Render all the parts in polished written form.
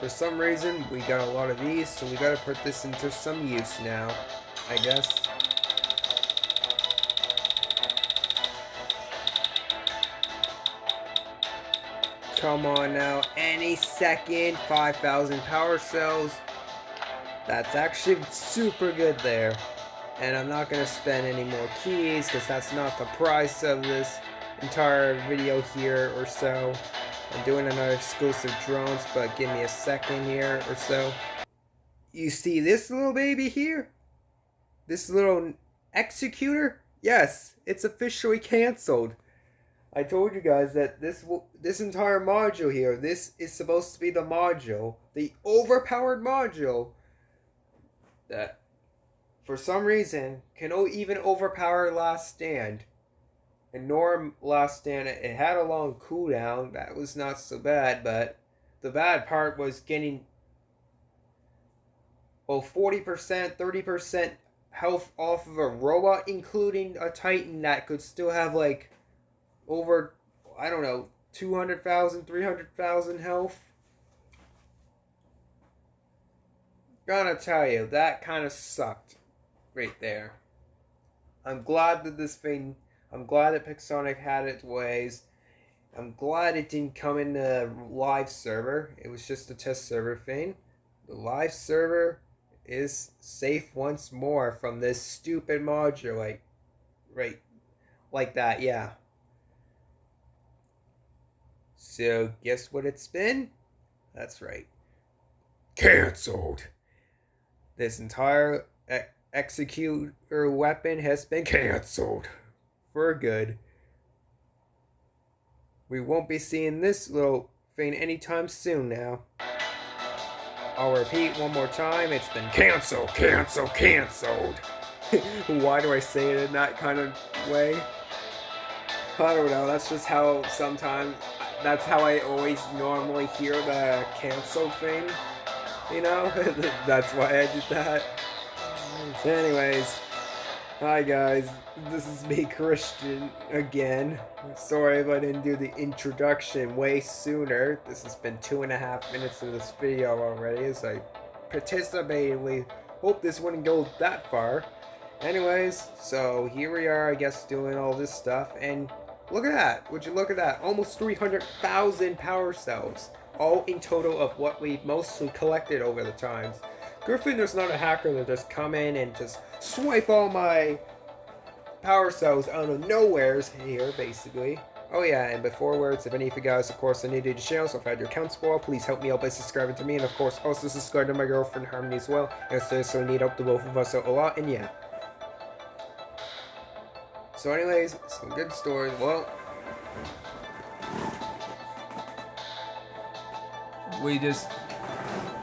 for some reason, we got a lot of these, so we gotta put this into some use now, I guess. Come on now, any second, 5,000 power cells. That's actually super good there. And I'm not going to spend any more keys because that's not the price of this entire video here or so. I'm doing another exclusive drones, but give me a second here or so. You see this little baby here? This little executor? Yes, it's officially canceled. I told you guys that this entire module here, this is supposed to be the module, the overpowered module that for some reason can even overpower Last Stand. And Norm Last Stand, it had a long cooldown, that was not so bad, but the bad part was getting 40%, 30% health off of a robot, including a Titan that could still have like over, I don't know, 200,000, 300,000 health. Gotta tell you, that kind of sucked right there. I'm glad that Pixonic had its ways. I'm glad it didn't come in the live server. It was just a test server thing. The live server is safe once more from this stupid module, like that, yeah. So, guess what it's been? That's right. Cancelled. This entire executor weapon has been cancelled. For good. We won't be seeing this little thing anytime soon now. I'll repeat one more time. It's been cancelled, cancelled, cancelled. Why do I say it in that kind of way? I don't know. That's just how sometimes... That's how I always normally hear the cancel thing. You know? That's why I did that. Anyways. Hi guys. This is me, Christian, again. Sorry if I didn't do the introduction way sooner. This has been 2.5 minutes of this video already, as I participatingly hope this wouldn't go that far. Anyways, so here we are, I guess, doing all this stuff, and look at that. Would you look at that? Almost 300,000 power cells. All in total of what we've mostly collected over the times. Gryffindor's not a hacker that just come in and just swipe all my power cells out of nowheres here, basically. Oh yeah, and before words, if any of you guys, of course, are new to the channel, so if I had your accounts for, please help me out by subscribing to me, and of course, also subscribe to my girlfriend Harmony as well. I seriously need help the both of us out a lot, and yeah. So anyways, some good stories. Well, we just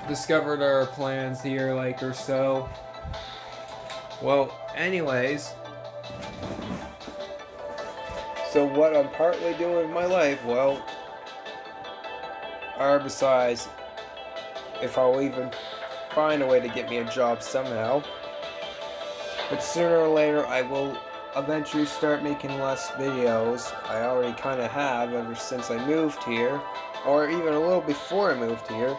discovered our plans here, like, or so. Well, anyways, so what I'm partly doing in my life, well, or besides, if I'll even find a way to get me a job somehow, but sooner or later I will eventually start making less videos. I already kind of have ever since I moved here, or even a little before I moved here.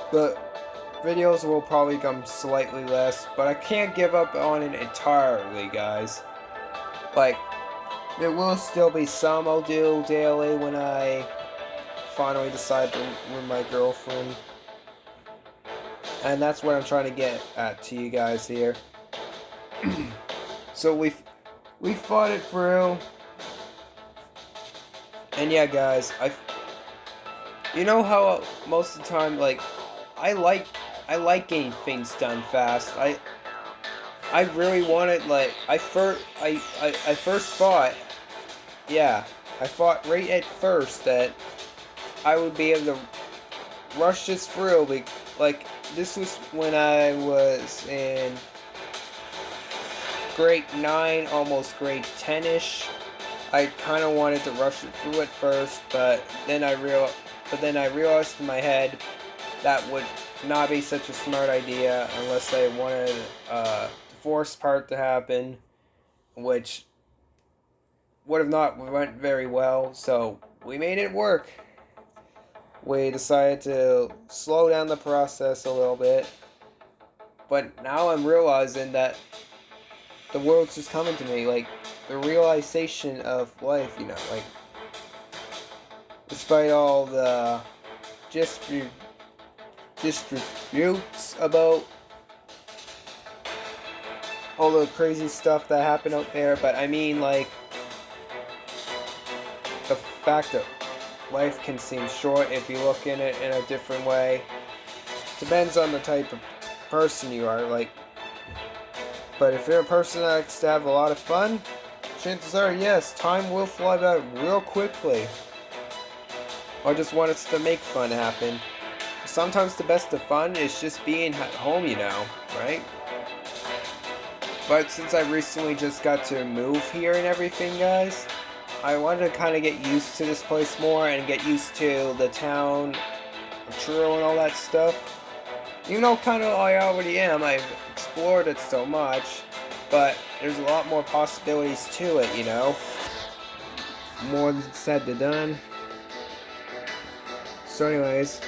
But videos will probably come slightly less, but I can't give up on it entirely, guys. Like, there will still be some I'll do daily when I finally decide to with my girlfriend. And that's what I'm trying to get at to you guys here. So we fought it through. And yeah, guys, you know how most of the time, like, I like getting things done fast. I really wanted, like, I first thought, yeah, I thought right at first that I would be able to rush this through. Like, this was when I was in grade 9, almost grade 10-ish. I kind of wanted to rush it through at first, but then I realized in my head that would not be such a smart idea unless I wanted the force part to happen, which would have not went very well. So we made it work. we decided to slow down the process a little bit. But now I'm realizing that the world's just coming to me, like, the realization of life, you know, like, despite all the disputes about all the crazy stuff that happened out there, but I mean, like, the fact that life can seem short if you look in it in a different way. Depends on the type of person you are, like, but if you're a person that likes to have a lot of fun, chances are, yes, time will fly by real quickly. I just want us to make fun happen. Sometimes the best of fun is just being at home, you know, right? But since I recently just got to move here and everything, guys, I wanted to kind of get used to this place more and get used to the town of Truro and all that stuff. You know, kind of I already am. I've explored it so much, but there's a lot more possibilities to it, you know? More said than done. So anyways,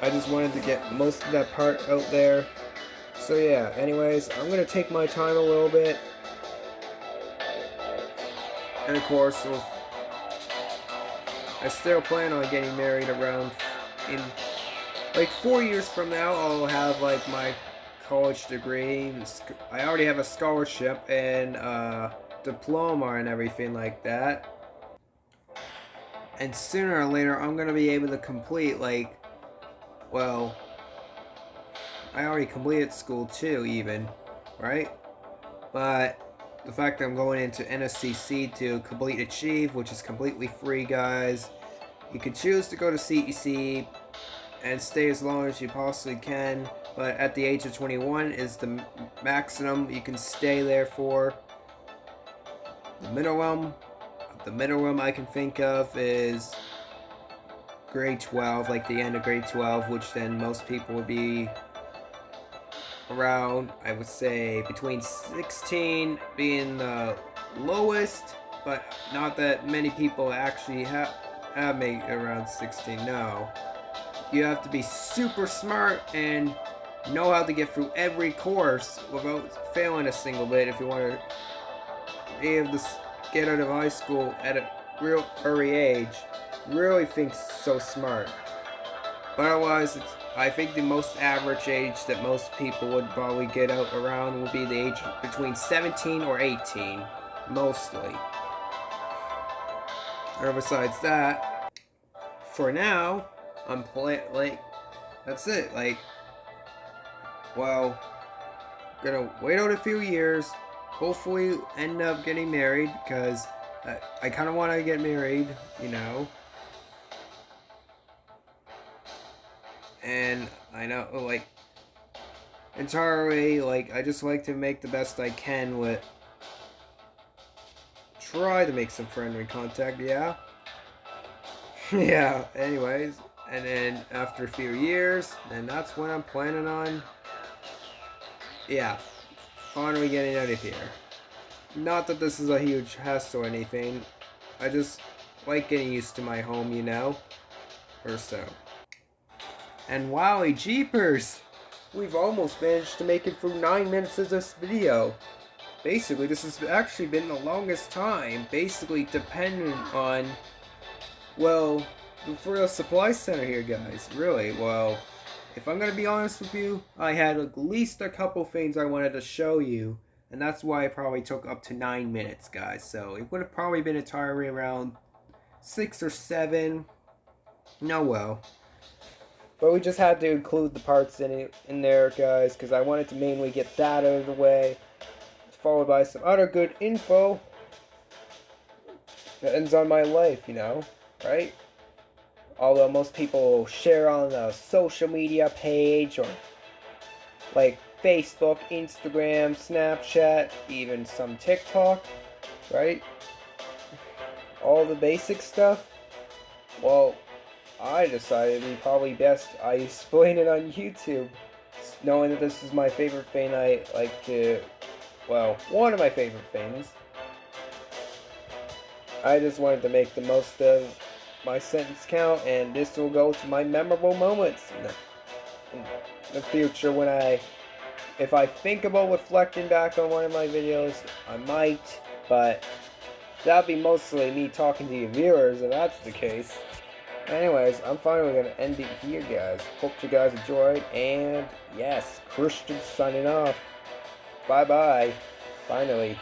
I just wanted to get most of that part out there. So yeah, anyways, I'm going to take my time a little bit. And of course, I still plan on getting married around in like 4 years from now. I'll have like my college degree. I already have a scholarship and diploma and everything like that. And sooner or later, I'm going to be able to complete, like, well, I already completed school too, even, right? But the fact that I'm going into NSCC to complete Achieve, which is completely free, guys. You can choose to go to CEC and stay as long as you possibly can, but at the age of 21 is the maximum you can stay there for. The minimum I can think of is grade 12, like the end of grade 12, which then most people would be around, I would say, between 16 being the lowest, but not that many people actually have made around 16, no. You have to be super smart and know how to get through every course without failing a single bit if you want to be able to get out of high school at a real early age. Really think so smart. But otherwise, I think the most average age that most people would probably get out around would be the age between 17 or 18, mostly. Or besides that, for now, I'm like, that's it. Like, well, gonna wait out a few years. Hopefully, end up getting married because I kind of want to get married, you know. And I know, like, entirely, like, I just like to make the best I can with. Try to make some friendly contact, yeah. Yeah, anyways. And then after a few years, then that's when I'm planning on, yeah, finally getting out of here. Not that this is a huge hassle or anything. I just like getting used to my home, you know, or so. And wowie jeepers! We've almost managed to make it through 9 minutes of this video. Basically, this has actually been the longest time, basically dependent on, well, for the supply center here, guys. Really, well, if I'm gonna be honest with you, I had at least a couple things I wanted to show you, and that's why it probably took up to 9 minutes, guys. So it would have probably been entirely around 6 or 7. No, well. But we just had to include the parts in there, guys, because I wanted to mainly get that out of the way, followed by some other good info that ends on my life, you know, right? Although most people share on a social media page or like Facebook, Instagram, Snapchat, even some TikTok, right? All the basic stuff. Well, I decided it'd be probably best I explain it on YouTube, knowing that this is my favorite thing. I like to, well, one of my favorite things. I just wanted to make the most of my sentence count, and this will go to my memorable moments in the future when if I think about reflecting back on one of my videos, I might, but that'll be mostly me talking to you viewers if that's the case. Anyways, I'm finally going to end it here, guys. Hope you guys enjoyed, and yes, Christian signing off. Bye-bye. Finally.